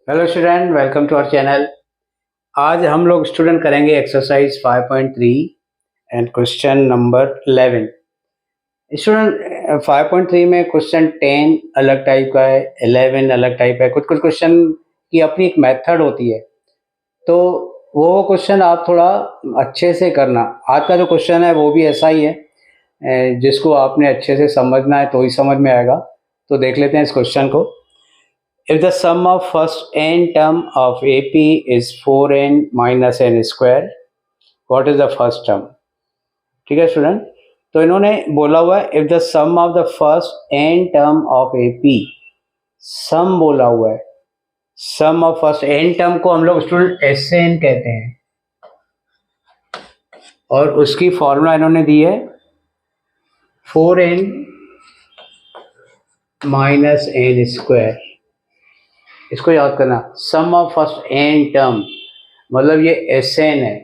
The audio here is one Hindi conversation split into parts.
Hello student, welcome to our channel. आज हम लोग स्टूडेंट करेंगे exercise 5.3 and question number 11। Student 5.3 में क्वेश्चन 10 अलग टाइप का है, 11 अलग टाइप है। कुछ कुछ क्वेश्चन की अपनी एक मेथड होती है, तो वो क्वेश्चन आप थोड़ा अच्छे से करना। आज का जो क्वेश्चन है वो भी ऐसा ही है, जिसको आपने अच्छे से समझना है तो ही समझ में आएगा। तो देख लेते हैं इस क्वेश्चन को। If the sum of first n term of AP is 4n minus n square, what is the first term? ठीक है स्टूडेंट, तो इन्होंने बोला हुआ है if the sum of the first n term of AP, सम बोला हुआ है। सम ऑफ फर्स्ट n टर्म को हम लोग स्टूडेंट एस से n कहते हैं, और उसकी फॉर्मूला इन्होंने दी है 4n माइनस n स्क्वायर। इसको याद करना, sum of first n term मतलब ये एस एन है।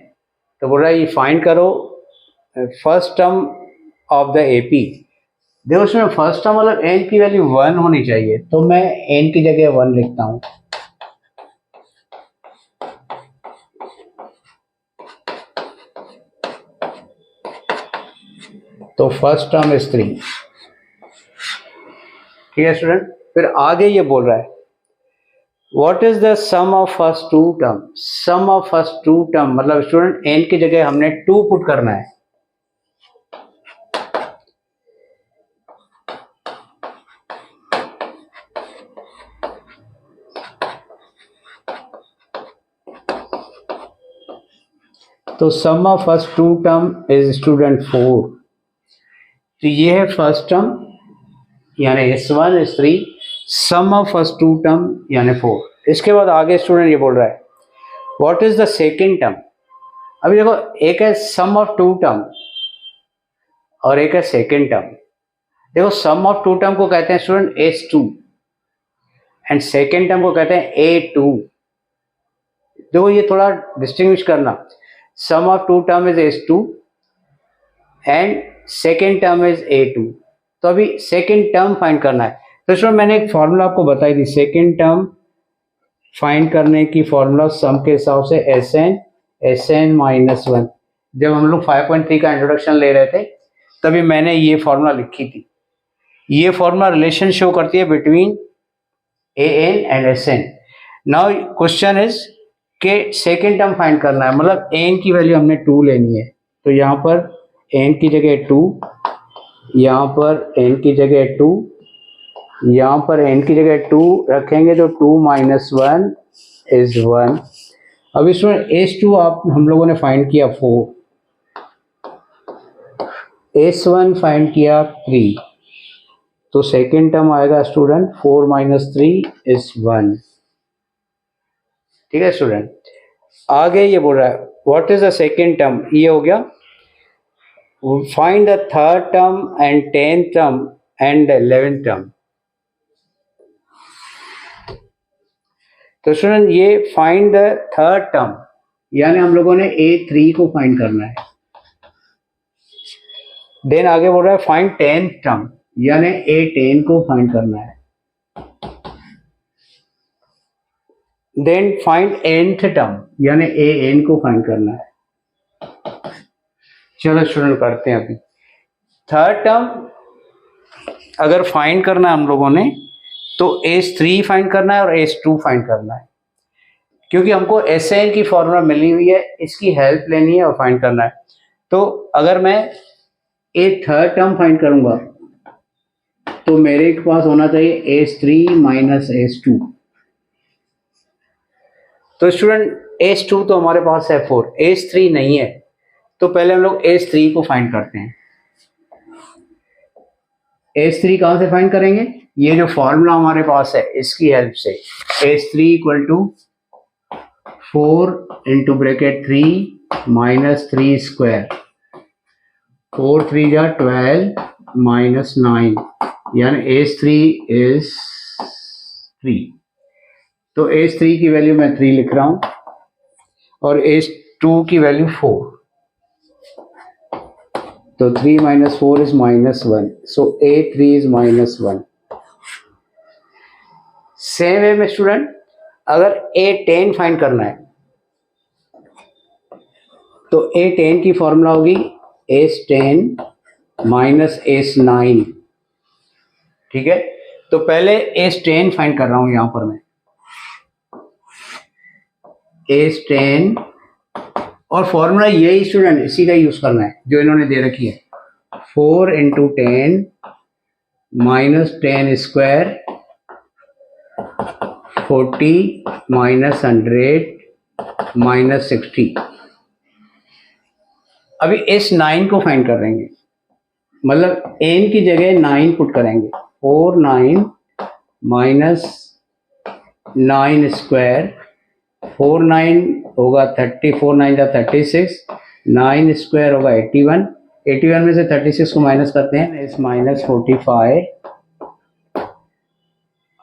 तो बोल रहा है ये फाइंड करो first term of the AP. देखो उसमें फर्स्ट टर्म मतलब एन की वैल्यू 1 होनी चाहिए, तो मैं एन की जगह 1 लिखता हूं। तो फर्स्ट टर्म इज 3। ठीक है स्टूडेंट, फिर आगे ये बोल रहा है what is the sum of first two term. Sum of first two term मतलब स्टूडेंट एन की जगह हमने 2 पुट करना है। तो sum of first two term is student 4। तो ये है फर्स्ट टर्म यानी S1 S3, sum of first two term यानी 4। इसके बाद आगे स्टूडेंट ये बोल रहा है what is the second term. अभी देखो एक है सम ऑफ टू टर्म और एक है सेकेंड टर्म। देखो सम ऑफ टू टर्म को कहते हैं student S2 and second term को कहते हैं A2। देखो ये थोड़ा डिस्टिंग्विश करना, sum of two term is S2 and second term is A2। तो अभी सेकेंड टर्म फाइंड करना है। तो स्टूडेंट मैंने एक फॉर्मूला आपको बताई थी, सेकेंड टर्म फाइंड करने की फॉर्मूला सम के हिसाब से एस एन माइनस 1। जब हम लोग 5.3 का इंट्रोडक्शन ले रहे थे तभी मैंने ये फॉर्मूला लिखी थी। ये फॉर्मूला रिलेशन शो करती है between A N and S N. Now question is के सेकेंड टर्म फाइंड करना है, मतलब एन की वैल्यू हमने 2 लेनी है। तो यहाँ पर एन की जगह 2, यहाँ पर एन की जगह 2, यहाँ पर एन की जगह 2 रखेंगे तो 2 माइनस 1 इज 1। अब इसमें S2 आप हम लोगों ने फाइंड किया 4, S1 फाइंड किया 3, तो सेकेंड टर्म आएगा स्टूडेंट 4 माइनस 3 इज 1। ठीक है स्टूडेंट, आगे ये बोल रहा है what is the second term. ये हो गया find the third term and 10th term and 11th term. तो स्टूडेंट ये फाइंड द थर्ड टर्म यानी हम लोगों ने A3 को फाइंड करना है। देन आगे बोल रहा है फाइंड 10th टर्म यानी A10 को फाइंड करना है। देन फाइंड nth टर्म यानी AN को फाइंड करना है। चलो स्टूडेंट करते हैं। अभी थर्ड टर्म अगर फाइंड करना है हम लोगों ने तो S3 फाइंड करना है और S2 फाइंड करना है, क्योंकि हमको SN की फॉर्मूला मिली हुई है, इसकी हेल्प लेनी है और फाइंड करना है। तो अगर मैं थर्ड टर्म फाइंड करूंगा तो मेरे पास होना चाहिए S3 माइनस S2। तो स्टूडेंट S2 तो हमारे पास है 4, S3 नहीं है, तो पहले हम लोग S3 को फाइंड करते हैं। S3 कहां से फाइंड करेंगे, ये जो फॉर्मूला हमारे पास है इसकी हेल्प से। S3 equal to 4 into bracket 3 minus 3 square, 4 3 जा 12 माइनस 9 यानी S3 इज 3। तो S3 की वैल्यू मैं 3 लिख रहा हूं और S2 की वैल्यू 4। तो 3 minus 4 is minus 1. So A3 is minus 1. Same way में स्टूडेंट अगर A10 फाइंड करना है तो A10 की फॉर्मूला होगी S10 माइनस S9, ठीक है। तो पहले S10 फाइंड कर रहा हूं यहां पर मैं, S10, और फॉर्मूला यही स्टूडेंट इसी का यूज करना है जो इन्होंने दे रखी है, 4 into 10 minus 10 square 40 minus 100 minus 60। अभी S9 को फाइंड कर रहेंगे, मतलब n की जगह 9 पुट करेंगे, 4 9 माइनस 9 स्क्वायर, 4 9 होगा 30, 4 9 जा 36, 9 स्क्वायर होगा 81, 81 में से 36 को माइनस करते हैं, इस माइनस 45।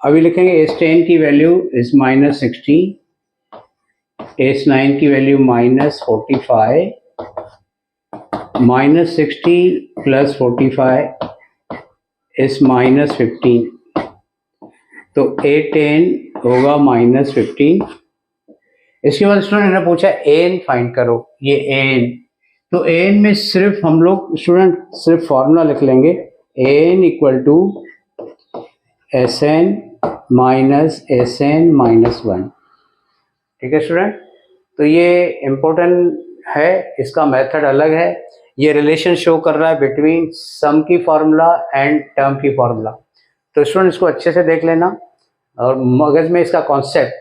अभी लिखेंगे S10 की वैल्यू इस माइनस 60, S9 की वैल्यू माइनस 45, माइनस 60 प्लस 45 इस माइनस 15, तो A10 होगा माइनस 15। इसके बाद स्टूडेंट ने पूछा एन फाइंड करो, ये एन, तो एन में सिर्फ हम लोग स्टूडेंट सिर्फ फॉर्मूला लिख लेंगे, N equal to S N minus S N minus 1, ठीक है स्टूडेंट। तो ये इम्पोर्टेंट है, इसका मेथड अलग है, ये रिलेशन शो कर रहा है बिटवीन सम की फार्मूला एंड टर्म की फार्मूला। तो स्टूडेंट इसको अच्छे से देख लेना और मगज में इसका कॉन्सेप्ट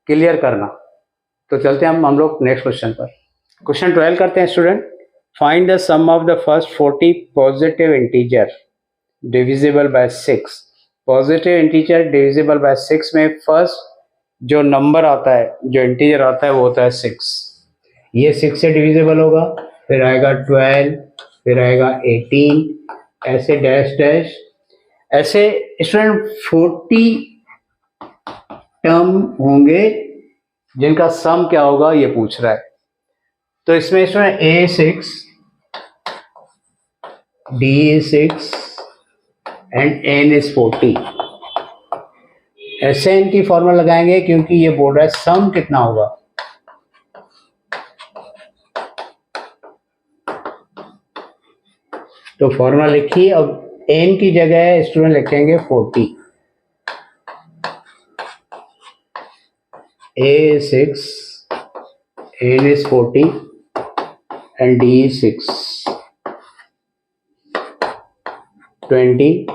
क्लियर करना। तो चलते हैं हम लोग नेक्स्ट क्वेश्चन पर। क्वेश्चन 12 करते हैं student. Find the sum of the first 40 positive integer divisible by 6। Positive integer divisible by 6 में फर्स्ट जो नंबर आता है, जो इंटीजर आता है वो होता है 6। ये 6 से डिविजिबल होगा, फिर आएगा 12, फिर आएगा 18, ऐसे डैश डैश, ऐसे स्टूडेंट 40 टर्म होंगे जिनका सम क्या होगा ये पूछ रहा है। तो इसमें student A6, D6 and N is 40। SN की फॉर्मूला लगाएंगे क्योंकि ये बोल रहा है सम कितना होगा। तो फॉर्मूला लिखिए, अब N की जगह स्टूडेंट लिखेंगे 40। A6, N is 40 and D is 6, 20,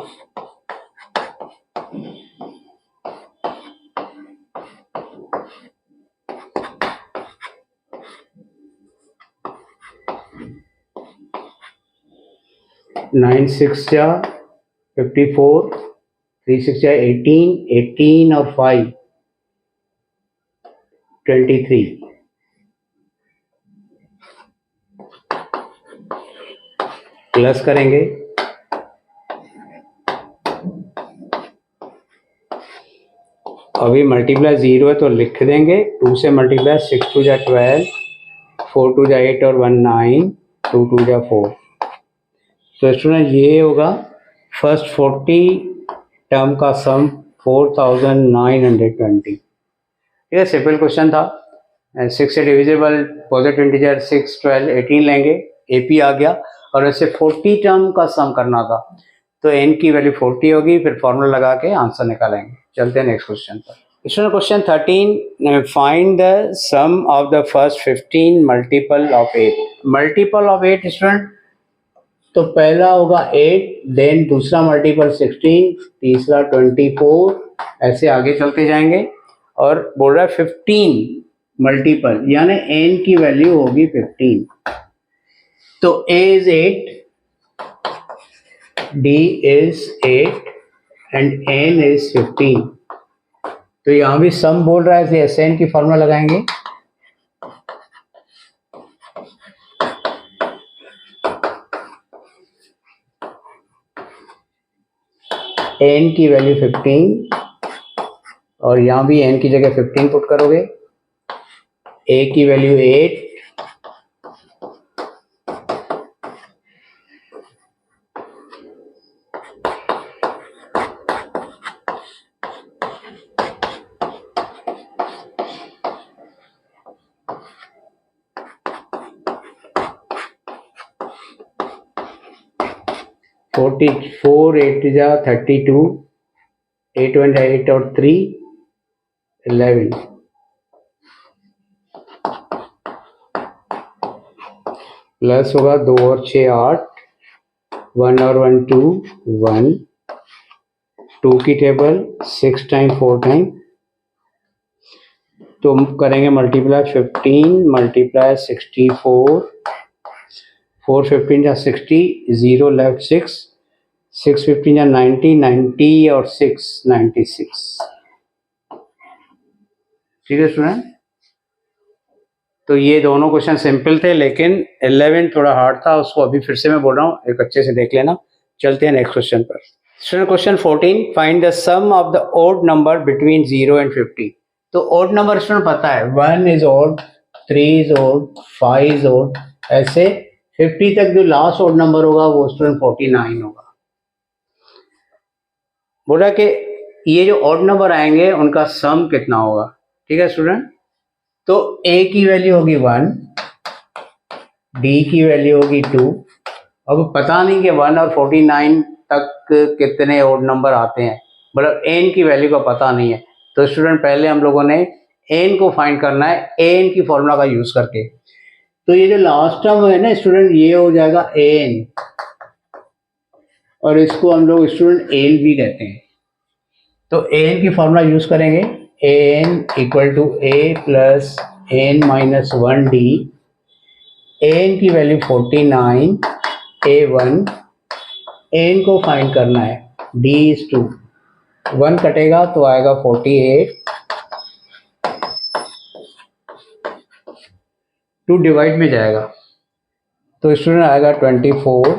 9 6 जा 54, 3 6 जा 18, 18 और 5 23। प्लस करेंगे, अभी मल्टीप्लाई 0 है तो लिख देंगे, 2 से मल्टीप्लाई 6 2 जा 12, 4 2 जा 8 और 1 9, 2 2 जा 4। तो स्टूडेंट ये होगा फर्स्ट 40 टर्म का सम 4920। ये सिंपल क्वेश्चन था। 6 से डिविजिबल पॉजिटिव इंटीजर 6 12 18 लेंगे, एपी आ गया, और ऐसे 40 टर्म का सम करना था तो एन की वैल्यू 40 होगी, फिर फॉर्मूला लगा के आंसर निकालेंगे। चलते हैं नेक्स्ट क्वेश्चन पर। Student question 13, find the sum of the first 15 multiple of 8। Multiple of 8 student, तो पहला होगा 8, देन दूसरा मल्टीपल 16, तीसरा 24, ऐसे आगे चलते जाएंगे। और बोल रहा है 15 मल्टीपल, यानी n की वैल्यू होगी 15। तो a is 8, d is 8 and n is 15। तो यहां भी सम बोल रहा है, Sn की फॉर्मूला लगाएंगे, n की वैल्यू 15 और यहां भी n की जगह 15 पुट करोगे, a की वैल्यू 8, 44 8 जा 32, 8 1 8 और 3 11, प्लस होगा 2 और 6 8, 1 और 1 2 1, 2 की टेबल 6 टाइम 4 टाइम, तो हम करेंगे मल्टीप्लाई 15 मल्टीप्लाई 64, 4 15 जा 60, 0 लेफ्ट 6, 6 15 जा 90, 90 और 6 96। ठीक है स्टूडेंट, तो ये दोनों क्वेश्चन सिंपल थे, लेकिन 11 थोड़ा हार्ड था, उसको अभी फिर से मैं बोल रहा हूँ, एक अच्छे से देख लेना। चलते हैं नेक्स्ट क्वेश्चन पर। Student question 14, find the sum of the odd number between 0 and 50। तो ऑड नंबर स्टूडेंट पता है 1 is odd, 3 is odd, 5 is odd, ऐसे 50 तक जो लास्ट ऑड नंबर होगा वो स्टूडेंट 49 होगा। बोला कि ये जो ऑड नंबर आएंगे उनका सम कितना होगा। ठीक है स्टूडेंट, तो a की वैल्यू होगी 1, d की वैल्यू होगी 2। अब पता नहीं कि 1 और 49 तक कितने ऑड नंबर आते हैं, मतलब n की वैल्यू का पता नहीं है। तो स्टूडेंट पहले हम लोगों ने n को फाइंड करना है an की फॉर्मूला का यूज करके। तो ये जो लास्ट टर्म है ना स्टूडेंट, ये हो जाएगा an, और इसको हम लोग स्टूडेंट एल भी कहते हैं। तो an की फॉर्मूला यूज करेंगे, an equal to a plus n minus 1d, an की वैल्यू 49, a1, n को फाइंड करना है, d इज 2, 1 कटेगा तो आएगा 48, 2 डिवाइड में जाएगा तो स्टूडेंट आएगा 24,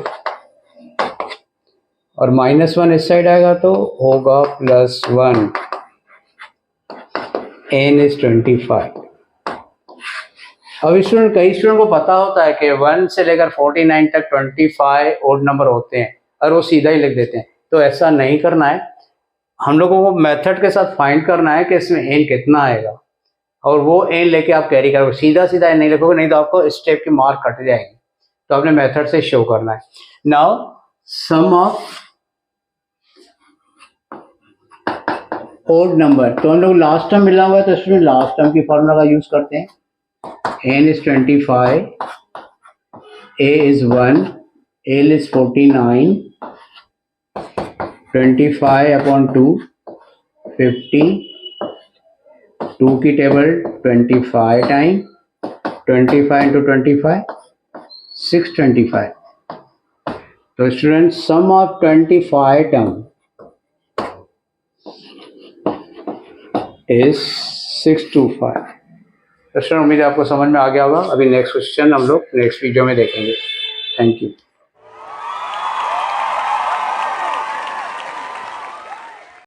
और माइनस 1 इस साइड आएगा तो होगा +1, n इज 25। अब स्टूडेंट कई स्टूडेंट को पता होता है कि 1 से लेकर 49 तक 25 ओड नंबर होते हैं और वो सीधा ही लिख देते हैं। तो ऐसा नहीं करना है, हम लोगों को मेथड के साथ फाइंड करना है कि इसमें n कितना आएगा, और वो n लेके आप कैरी करोगे। सीधा सीधा n नहीं लिखोगे, नहीं तो आपको स्टेप की मार्क कट जाएगी। तो आपने मेथड से शो करना है। Now sum of odd number, तो हम लोग लास्ट टर्म मिला हुआ है तो इसमें लास्ट टर्म की फॉर्मूला का यूज करते हैं। n is 25, a is 1, l is 49, 25 upon 2 50, 2 की टेबल 25 टाइम, 25 into 25 625। तो student sum of 25 term is 625। तो स्टूडेंट उम्मीद है आपको समझ में आ गया होगा। अभी नेक्स्ट क्वेश्चन हम लोग नेक्स्ट वीडियो में देखेंगे। Thank you.